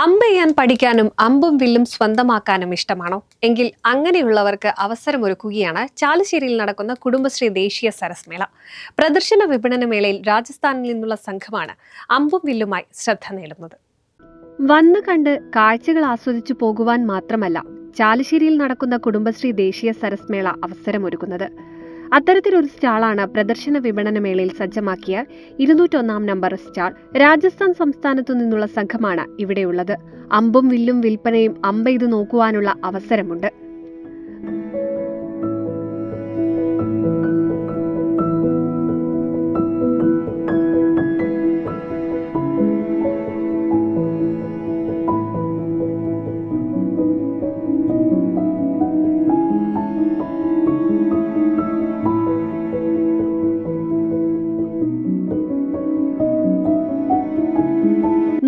അമ്പെയ്യാൻ പഠിക്കാനും അമ്പും വില്ലും സ്വന്തമാക്കാനും ഇഷ്ടമാണോ? എങ്കിൽ അങ്ങനെയുള്ളവർക്ക് അവസരമൊരുക്കുകയാണ് ചാലുശ്ശേരിയിൽ നടക്കുന്ന കുടുംബശ്രീ ദേശീയ സരസ്മേള. പ്രദർശന വിപണന മേളയിൽ രാജസ്ഥാനിൽ നിന്നുള്ള സംഘമാണ് അമ്പും വില്ലുമായി ശ്രദ്ധ നേടുന്നത്. വന്നു കണ്ട് കാഴ്ചകൾ ആസ്വദിച്ചു പോകുവാൻ മാത്രമല്ല ചാലുശ്ശേരിയിൽ നടക്കുന്ന കുടുംബശ്രീ ദേശീയ സരസ്മേള അവസരമൊരുക്കുന്നത്. അത്തരത്തിലൊരു സ്റ്റാളാണ് പ്രദർശന വിപണന മേളയിൽ സജ്ജമാക്കിയ 201 നമ്പർ സ്റ്റാൾ. രാജസ്ഥാൻ സംസ്ഥാനത്തു നിന്നുള്ള സംഘമാണ് ഇവിടെയുള്ളത്. അമ്പും വില്ലും വിൽപ്പനയും അമ്പെയ്ത് നോക്കുവാനുള്ള അവസരമുണ്ട്.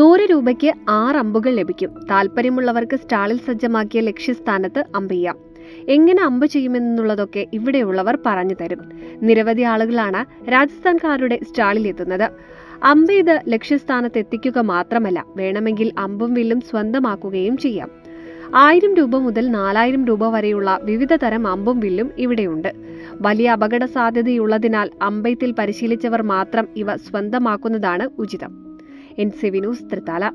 ₹100 6 അമ്പുകൾ ലഭിക്കും. താല്പര്യമുള്ളവർക്ക് സ്റ്റാളിൽ സജ്ജമാക്കിയ ലക്ഷ്യസ്ഥാനത്ത് അമ്പെയ്യാം. എങ്ങനെ അമ്പ് ചെയ്യുമെന്നുള്ളതൊക്കെ ഇവിടെയുള്ളവർ പറഞ്ഞു തരും. നിരവധി ആളുകളാണ് രാജസ്ഥാൻകാരുടെ സ്റ്റാളിൽ എത്തുന്നത്. അമ്പെയ്ത് ലക്ഷ്യസ്ഥാനത്ത് എത്തിക്കുക മാത്രമല്ല, വേണമെങ്കിൽ അമ്പും വില്ലും സ്വന്തമാക്കുകയും ചെയ്യാം. ₹1000 മുതൽ ₹4000 വരെയുള്ള വിവിധ തരം അമ്പും വില്ലും ഇവിടെയുണ്ട്. വലിയ അപകട സാധ്യതയുള്ളതിനാൽ അമ്പെയ്ത്തിൽ പരിശീലിച്ചവർ മാത്രം ഇവ സ്വന്തമാക്കുന്നതാണ് ഉചിതം. NCV news, Thrithala.